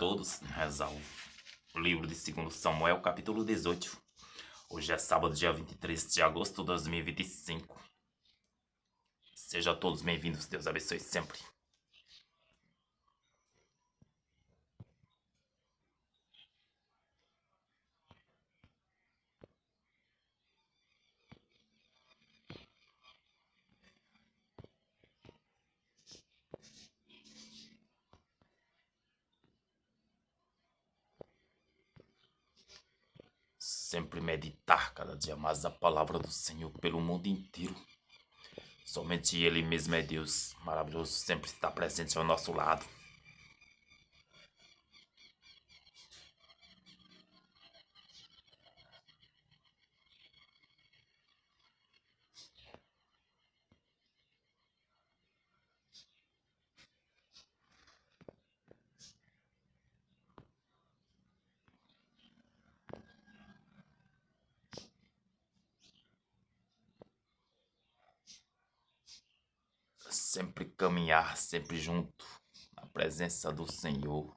todos. Rezar o livro de 2 Samuel, capítulo 18. Hoje é sábado, dia 23 de agosto de 2025. Sejam todos bem-vindos. Deus abençoe sempre. Sempre meditar cada dia mais a palavra do Senhor pelo mundo inteiro. Somente Ele mesmo é Deus maravilhoso, sempre está presente ao nosso lado. Sempre caminhar, sempre junto na presença do Senhor.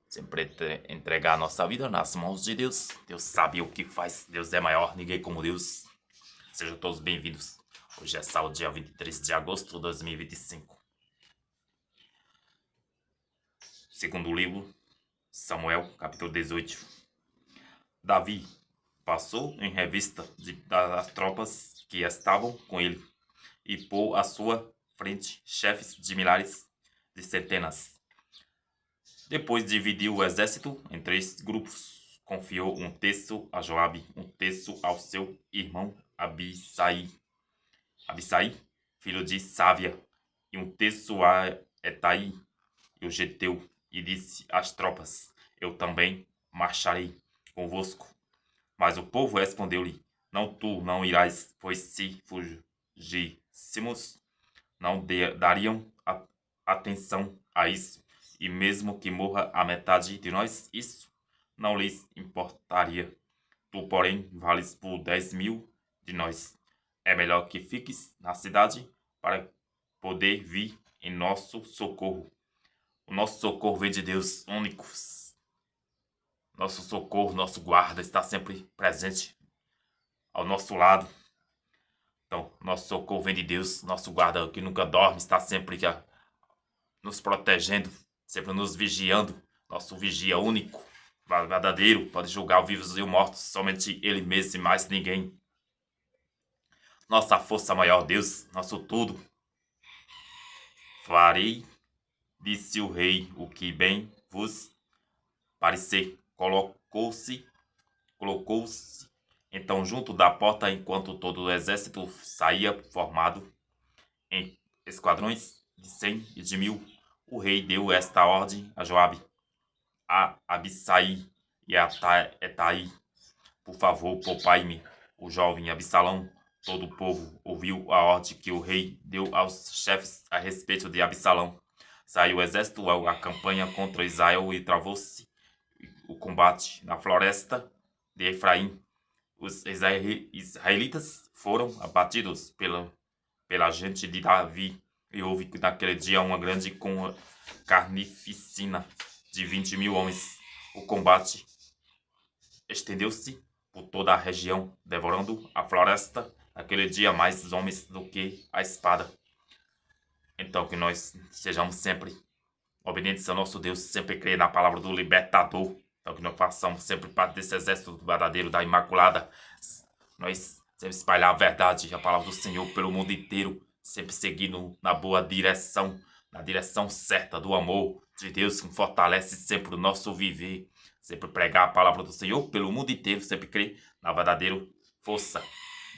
Sempre entregar a nossa vida nas mãos de Deus. Deus sabe o que faz. Deus é maior, ninguém como Deus. Sejam todos bem-vindos. Hoje é sábado, dia 23 de agosto de 2025. Segundo livro, Samuel, capítulo 18. Davi passou em revista das tropas que estavam com ele e pôs à sua frente chefes de milhares de centenas. Depois dividiu o exército em 3 grupos. Confiou um terço a Joabe, um terço ao seu irmão Abissai, filho de Sávia, e um terço a Etai, o Geteu, e disse às tropas: Eu também marcharei convosco. Mas o povo respondeu-lhe: Tu não irás, pois se fugíssemos, não dariam atenção a isso, e mesmo que morra a metade de nós, isso não lhes importaria. Tu, porém, vales por 10.000 de nós. É melhor que fiques na cidade para poder vir em nosso socorro. O nosso socorro vem de Deus único. Nosso socorro, nosso guarda está sempre presente ao nosso lado. Então, nosso socorro vem de Deus, nosso guarda que nunca dorme, está sempre nos protegendo, sempre nos vigiando. Nosso vigia único, verdadeiro, pode julgar os vivos e os mortos, somente Ele mesmo e mais ninguém. Nossa força maior, Deus, nosso tudo. Farei, disse o rei, o que bem vos parecer. Colocou-se então junto da porta, enquanto todo o exército saía formado em esquadrões de 100 e de 1000. O rei deu esta ordem a Joabe, a Abissai e a Etai: Por favor, poupai-me o jovem Absalão. Todo o povo ouviu a ordem que o rei deu aos chefes a respeito de Absalão. Saiu o exército à campanha contra Israel e travou-se o combate na floresta de Efraim. Os israelitas foram abatidos pela gente de Davi, e houve naquele dia uma grande carnificina de 20.000 homens. O combate estendeu-se por toda a região, devorando a floresta naquele dia mais homens do que a espada. Então que nós sejamos sempre obedientes ao nosso Deus, sempre crer na palavra do libertador. Então que nós façamos sempre parte desse exército verdadeiro da Imaculada. Nós sempre espalhar a verdade, a palavra do Senhor pelo mundo inteiro, sempre seguindo na boa direção, na direção certa do amor de Deus, que fortalece sempre o nosso viver. Sempre pregar a palavra do Senhor pelo mundo inteiro, sempre crer na verdadeira força.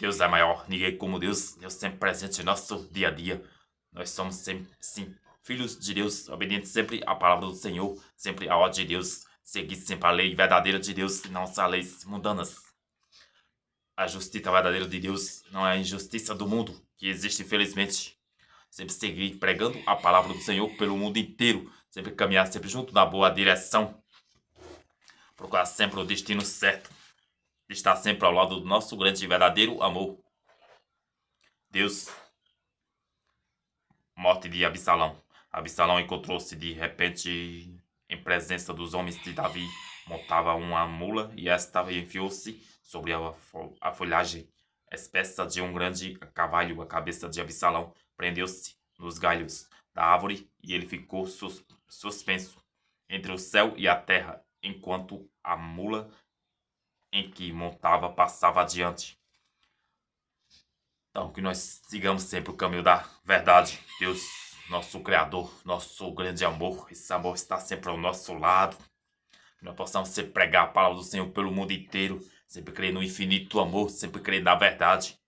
Deus é maior, ninguém como Deus. Deus sempre presente em nosso dia a dia. Nós somos sempre, sim, filhos de Deus, obedientes sempre à palavra do Senhor, sempre à ordem de Deus. Seguir sempre a lei verdadeira de Deus e não as leis mundanas. A justiça verdadeira de Deus não é a injustiça do mundo, que existe infelizmente. Sempre seguir pregando a palavra do Senhor pelo mundo inteiro. Sempre caminhar sempre junto na boa direção. Procurar sempre o destino certo. Estar sempre ao lado do nosso grande e verdadeiro amor. Deus. Morte de Absalão. Absalão encontrou-se de repente em presença dos homens de Davi, montava uma mula e esta enfiou-se sobre a folhagem espessa de um grande cavalo. A cabeça de Absalão prendeu-se nos galhos da árvore e ele ficou suspenso entre o céu e a terra, enquanto a mula em que montava passava adiante. Então, que nós sigamos sempre o caminho da verdade. Deus, nosso Criador, nosso grande amor, esse amor está sempre ao nosso lado. Que nós possamos sempre pregar a palavra do Senhor pelo mundo inteiro, sempre crer no infinito amor, sempre crer na verdade.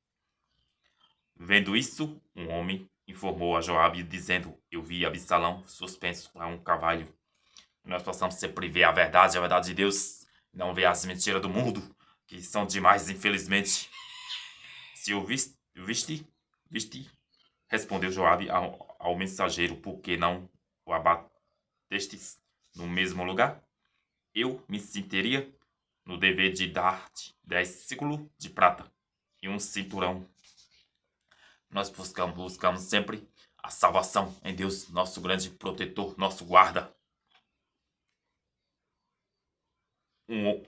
Vendo isso, um homem informou a Joabe, dizendo: eu vi Absalão suspenso a um cavalo. Que nós possamos sempre ver a verdade de Deus, não ver as mentiras do mundo, que são demais, infelizmente. Se o viste, respondeu Joabe ao mensageiro, por que não o abatestes no mesmo lugar? Eu me sentiria no dever de dar-te 10 ciclos de prata e um cinturão. Nós buscamos sempre a salvação em Deus, nosso grande protetor, nosso guarda.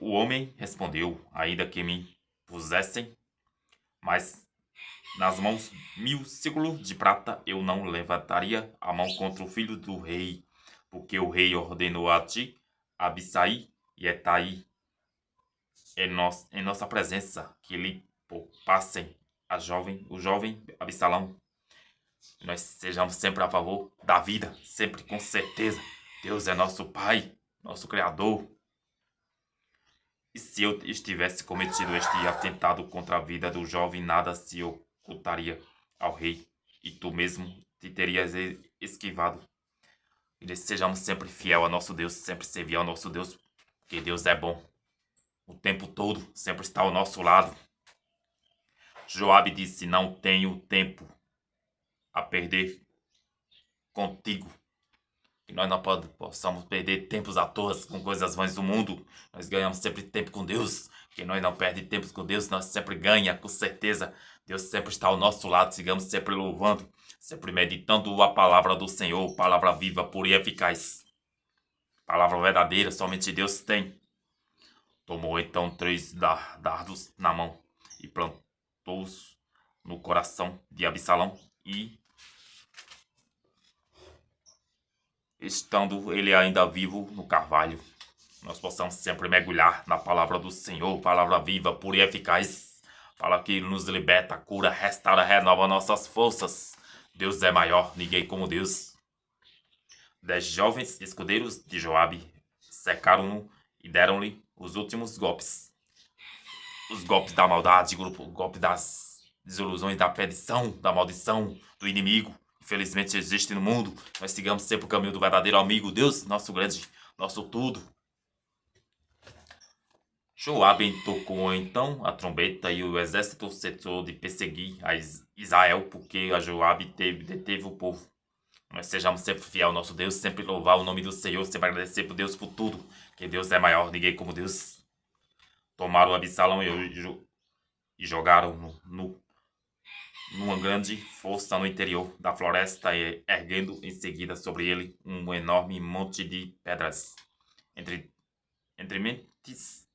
O homem respondeu: ainda que me pusessem, mas nas mãos 1000 ciclos de prata, eu não levantaria a mão contra o filho do rei, porque o rei ordenou a ti, Abissai e Etai, em nossa presença, que lhe poupassem o jovem Absalão. Nós sejamos sempre a favor da vida, sempre com certeza. Deus é nosso Pai, nosso Criador. E se eu estivesse cometido este atentado contra a vida do jovem, nada se ocultaria ao rei, e tu mesmo te terias esquivado. E sejamos sempre fiel a nosso Deus, sempre servir ao nosso Deus, porque Deus é bom. O tempo todo sempre está ao nosso lado. Joabe disse: não tenho tempo a perder contigo. Que nós não possamos perder tempos à toa com coisas vãs do mundo. Nós ganhamos sempre tempo com Deus. Que nós não perdemos tempo com Deus, nós sempre ganhamos, com certeza. Deus sempre está ao nosso lado. Sigamos sempre louvando, sempre meditando a palavra do Senhor, palavra viva, pura e eficaz. Palavra verdadeira, somente Deus tem. Tomou então 3 dardos na mão e plantou-os no coração de Absalão, e estando ele ainda vivo no carvalho, nós possamos sempre mergulhar na palavra do Senhor, palavra viva, pura e eficaz, fala que nos liberta, cura, restaura, renova nossas forças. Deus é maior, ninguém como Deus. 10 jovens escudeiros de Joabe cercaram-no e deram-lhe os últimos golpes. Os golpes da maldade, o golpe das desilusões, da perdição, da maldição, do inimigo. Infelizmente existe no mundo. Nós sigamos sempre o caminho do verdadeiro amigo, Deus, nosso grande, nosso tudo. Joabe tocou então a trombeta e o exército cessou de perseguir a Israel, porque a Joabe deteve o povo. Nós sejamos sempre fiel ao nosso Deus, sempre louvar o nome do Senhor, sempre agradecer por Deus por tudo, que Deus é maior, ninguém como Deus. Tomaram Absalão e jogaram numa grande força no interior da floresta, erguendo em seguida sobre ele um enorme monte de pedras. Entre mentes,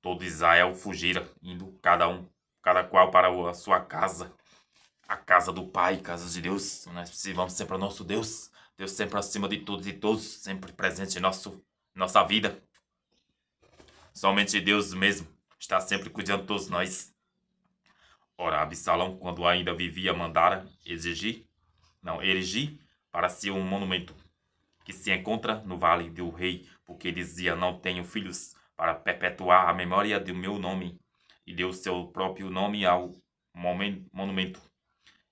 todo Israel fugira, indo cada qual para a sua casa, a casa do Pai, casa de Deus. Nós precisamos sempre ao nosso Deus, Deus sempre acima de todos e todos, sempre presente em nossa vida. Somente Deus mesmo está sempre cuidando de todos nós. Ora, Absalão, quando ainda vivia, mandara erigir para si um monumento que se encontra no vale do rei, porque dizia: não tenho filhos para perpetuar a memória do meu nome, e deu seu próprio nome ao monumento,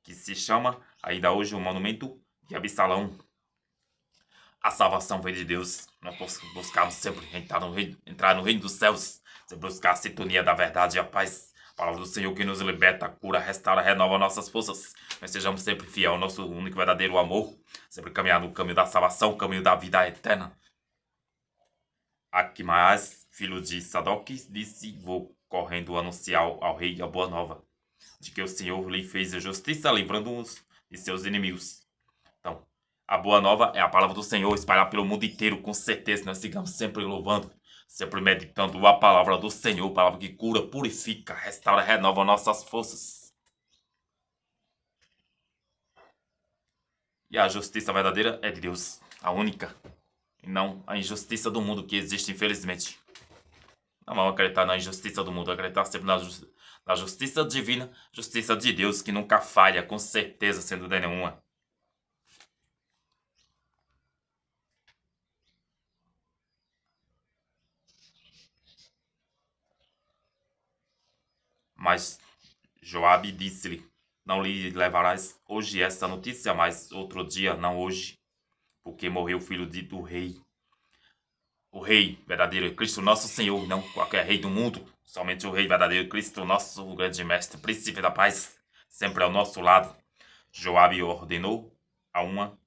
que se chama ainda hoje o monumento de Absalão. A salvação vem de Deus. Nós buscamos sempre entrar no reino dos céus, sempre buscar a sintonia da verdade e a paz. A palavra do Senhor que nos liberta, cura, restaura, renova nossas forças. Nós sejamos sempre fiel ao nosso único e verdadeiro amor, sempre caminhar no caminho da salvação, o caminho da vida eterna. Aquimaas, filho de Sadoc, disse: vou correndo anunciar ao rei a boa nova, de que o Senhor lhe fez a justiça, livrando-os de seus inimigos. Então, A boa nova é a palavra do Senhor espalhar pelo mundo inteiro. Com certeza nós sigamos sempre louvando, sempre meditando a palavra do Senhor, palavra que cura, purifica, restaura, renova nossas forças. E a justiça verdadeira é de Deus, a única, e não a injustiça do mundo que existe, infelizmente. Não vamos acreditar na injustiça do mundo, acreditar sempre na justiça divina, justiça de Deus, que nunca falha, com certeza, sem dúvida nenhuma. Mas Joabe disse-lhe: não lhe levarás hoje esta notícia, mas outro dia, não hoje, porque morreu o filho do rei. O rei verdadeiro, Cristo nosso Senhor, não qualquer rei do mundo, somente o rei verdadeiro, Cristo nosso grande mestre, príncipe da paz, sempre ao nosso lado. Joabe ordenou a uma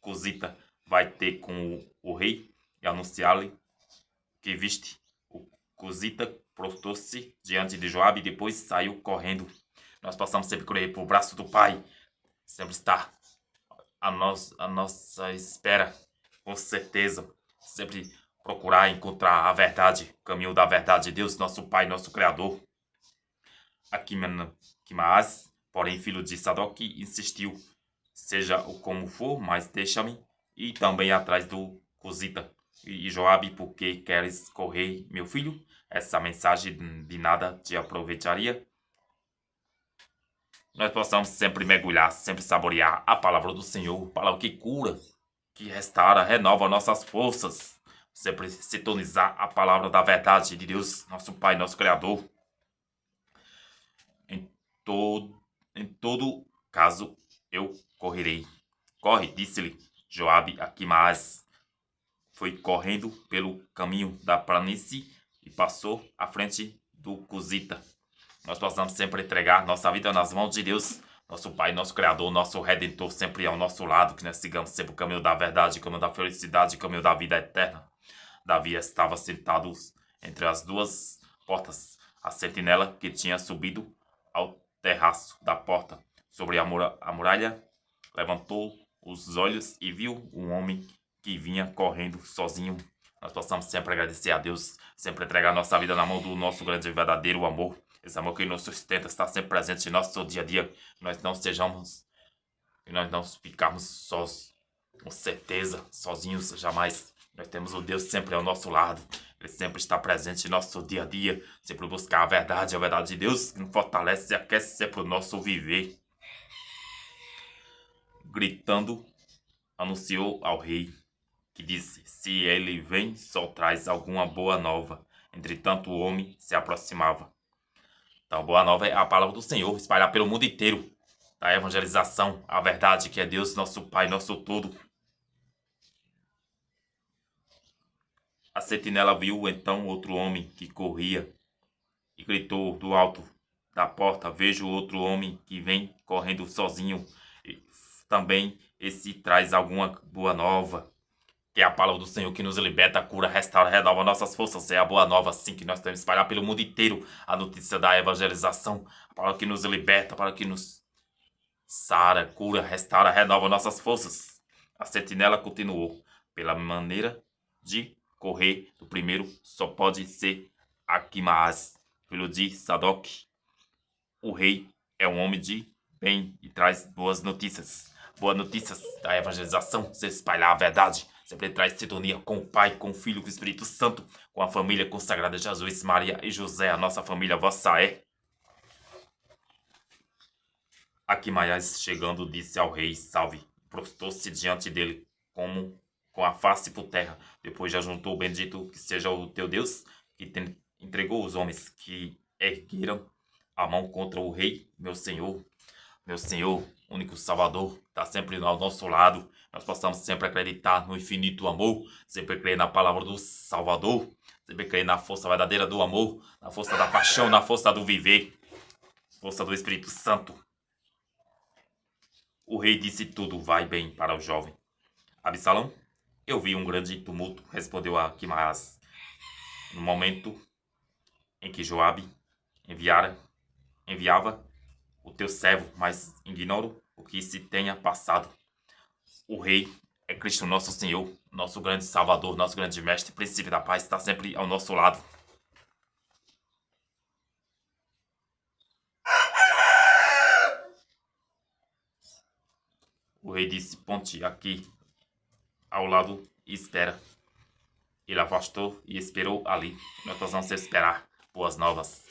cosita: vai ter com o rei e anunciar-lhe que viste. O cosita prostou-se diante de Joabe e depois saiu correndo. Nós possamos sempre correr para o braço do Pai, sempre estar a nossa espera, com certeza, sempre procurar encontrar a verdade, o caminho da verdade de Deus, nosso Pai, nosso Criador. Aquimaas, porém, filho de Sadoc, insistiu: seja o como for, mas deixa-me ir também atrás do cosita. E Joabe, por que queres correr, meu filho? Essa mensagem de nada te aproveitaria? Nós possamos sempre mergulhar, sempre saborear a palavra do Senhor, palavra que cura, que restaura, renova nossas forças. Sempre sintonizar a palavra da verdade de Deus, nosso Pai, nosso Criador. Em todo caso, eu correrei. Corre, disse-lhe Joabe a Aquimaas. Foi correndo pelo caminho da planície e passou à frente do cosita. Nós possamos sempre entregar nossa vida nas mãos de Deus, nosso Pai, nosso Criador, nosso Redentor, sempre ao nosso lado, que nós sigamos sempre o caminho da verdade, o caminho da felicidade, o caminho da vida eterna. Davi estava sentado entre as duas portas, a sentinela que tinha subido ao terraço da porta sobre a muralha levantou os olhos e viu um homem que vinha correndo sozinho. Nós possamos sempre agradecer a Deus, sempre entregar nossa vida na mão do nosso grande e verdadeiro amor. Esse amor que nos sustenta, está sempre presente em nosso dia a dia. Que nós não sejamos, que nós não ficarmos sós, com certeza, sozinhos jamais. Nós temos o Deus sempre ao nosso lado. Ele sempre está presente em nosso dia a dia. Sempre buscar a verdade de Deus, que nos fortalece e aquece sempre o nosso viver. Gritando, anunciou ao rei, que disse: se ele vem, só traz alguma boa nova. Entretanto, o homem se aproximava. Então, boa nova é a palavra do Senhor, espalhar pelo mundo inteiro, da evangelização, a verdade que é Deus, nosso Pai, nosso tudo. A sentinela viu então outro homem que corria e gritou do alto da porta: vejo outro homem que vem correndo sozinho. E também esse traz alguma boa nova. Que é a palavra do Senhor que nos liberta, cura, restaura, renova nossas forças. É a boa nova, sim, que nós temos que espalhar pelo mundo inteiro a notícia da evangelização. A palavra que nos liberta, a palavra que nos sara, cura, restaura, renova nossas forças. A sentinela continuou: pela maneira de correr do primeiro, só pode ser Aquimaas, filho de Sadoc. O rei é um homem de bem e traz boas notícias. Boas notícias da evangelização, se espalhar a verdade. Sempre traz sintonia com o Pai, com o Filho, com o Espírito Santo, com a família consagrada de Jesus, Maria e José, a nossa família vossa é. Aquimaas, chegando, disse ao rei: salve. Prostou-se diante dele como com a face por terra. Depois já juntou: bendito que seja o teu Deus, que entregou os homens que ergueram a mão contra o rei, meu Senhor, único Salvador, está sempre ao nosso lado. Nós possamos sempre acreditar no infinito amor, sempre crer na palavra do Salvador, sempre crer na força verdadeira do amor, na força da paixão, na força do viver, força do Espírito Santo. O rei disse: tudo vai bem para o jovem. Absalão, eu vi um grande tumulto, respondeu Aquimaas. No momento em que Joabe enviava o teu servo, mas ignoro o que se tenha passado. O Rei é Cristo nosso Senhor, nosso grande Salvador, nosso grande Mestre, Príncipe da Paz, está sempre ao nosso lado. O Rei disse: ponte aqui ao lado e espera. Ele afastou e esperou ali. Nós precisamos esperar boas novas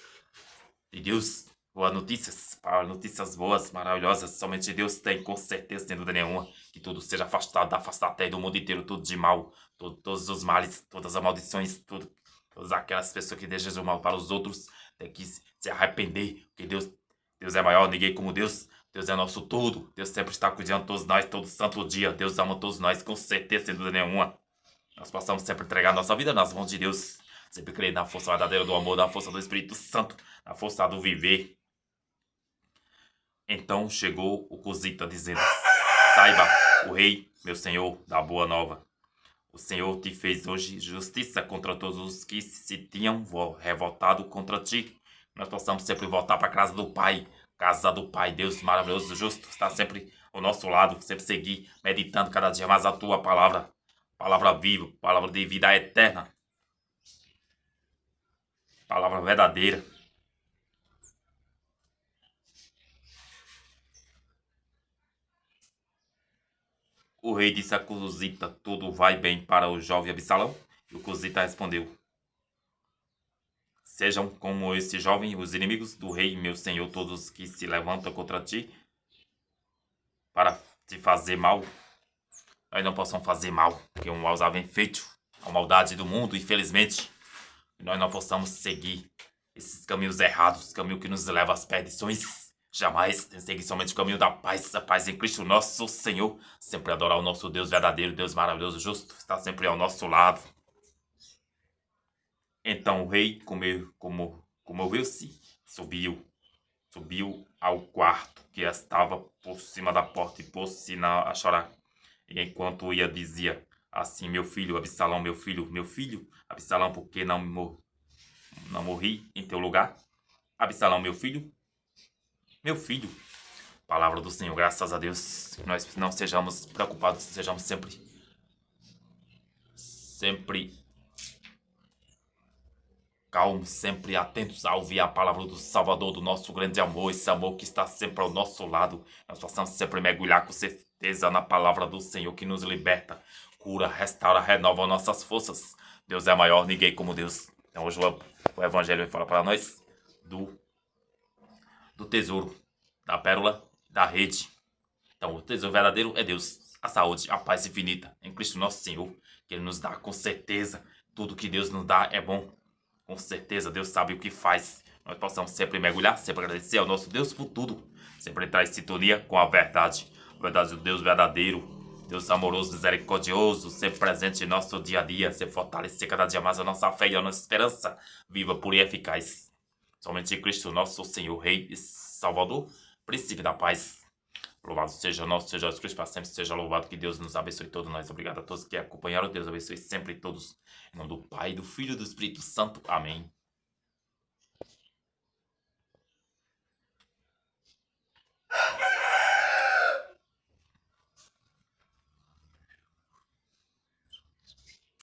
de Deus, boas notícias, notícias boas, maravilhosas. Somente Deus tem, com certeza, sem dúvida nenhuma, que tudo seja afastado até do mundo inteiro, tudo de mal, todos os males, todas as maldições, todas aquelas pessoas que desejam mal para os outros, tem que se arrepender, porque Deus é maior, ninguém como Deus. Deus é nosso tudo. Deus sempre está cuidando de todos nós, todo santo dia. Deus ama todos nós, com certeza, sem dúvida nenhuma. Nós possamos sempre entregar nossa vida nas mãos de Deus. Sempre crer na força verdadeira do amor, na força do Espírito Santo, na força do viver. Então chegou o Cosita dizendo: saiba, o Rei, meu Senhor, da boa nova. O Senhor te fez hoje justiça contra todos os que se tinham revoltado contra ti. Nós possamos sempre voltar para a casa do Pai. Casa do Pai, Deus maravilhoso, justo, está sempre ao nosso lado. Sempre seguir, meditando cada dia mais a tua palavra. Palavra viva, palavra de vida eterna. Palavra verdadeira. O rei disse a Cosita: tudo vai bem para o jovem Absalão? E o Cosita respondeu: sejam como esse jovem os inimigos do rei, meu senhor, todos que se levantam contra ti para te fazer mal. Nós não possamos fazer mal, porque um mal já vem feito, a maldade do mundo, infelizmente. E nós não possamos seguir esses caminhos errados, caminho que nos leva às perdições. Jamais seguir somente o caminho da paz, a paz em Cristo nosso Senhor. Sempre adorar o nosso Deus verdadeiro, Deus maravilhoso, justo, está sempre ao nosso lado. Então o rei, comoveu-se, subiu ao quarto que estava por cima da porta e pôs-se a chorar. E enquanto ia, dizia assim: meu filho, Absalão, meu filho, Absalão, por que não morri em teu lugar? Absalão, meu filho. Palavra do Senhor, graças a Deus. Que nós não sejamos preocupados, sejamos sempre calmos, sempre atentos a ouvir a palavra do Salvador, do nosso grande amor, esse amor que está sempre ao nosso lado. Nós possamos sempre mergulhar com certeza na palavra do Senhor que nos liberta, cura, restaura, renova nossas forças. Deus é maior, ninguém como Deus. Então hoje o Evangelho vai falar para nós do tesouro, da pérola, da rede. Então o tesouro verdadeiro é Deus, a saúde, a paz infinita em Cristo nosso Senhor, que Ele nos dá com certeza. Tudo que Deus nos dá é bom. Com certeza Deus sabe o que faz. Nós possamos sempre mergulhar, sempre agradecer ao nosso Deus por tudo. Sempre entrar em sintonia com a verdade. A verdade do Deus verdadeiro. Deus amoroso, misericordioso, sempre presente em nosso dia a dia. Sempre fortalecer cada dia mais a nossa fé e a nossa esperança. Viva, pura e eficaz. Somente Cristo, nosso Senhor, Rei e Salvador, Príncipe da Paz. Louvado seja nosso Senhor Jesus Cristo, para sempre seja louvado. Que Deus nos abençoe todos nós. Obrigado a todos que acompanharam. Deus abençoe sempre todos. Em nome do Pai, do Filho e do Espírito Santo. Amém.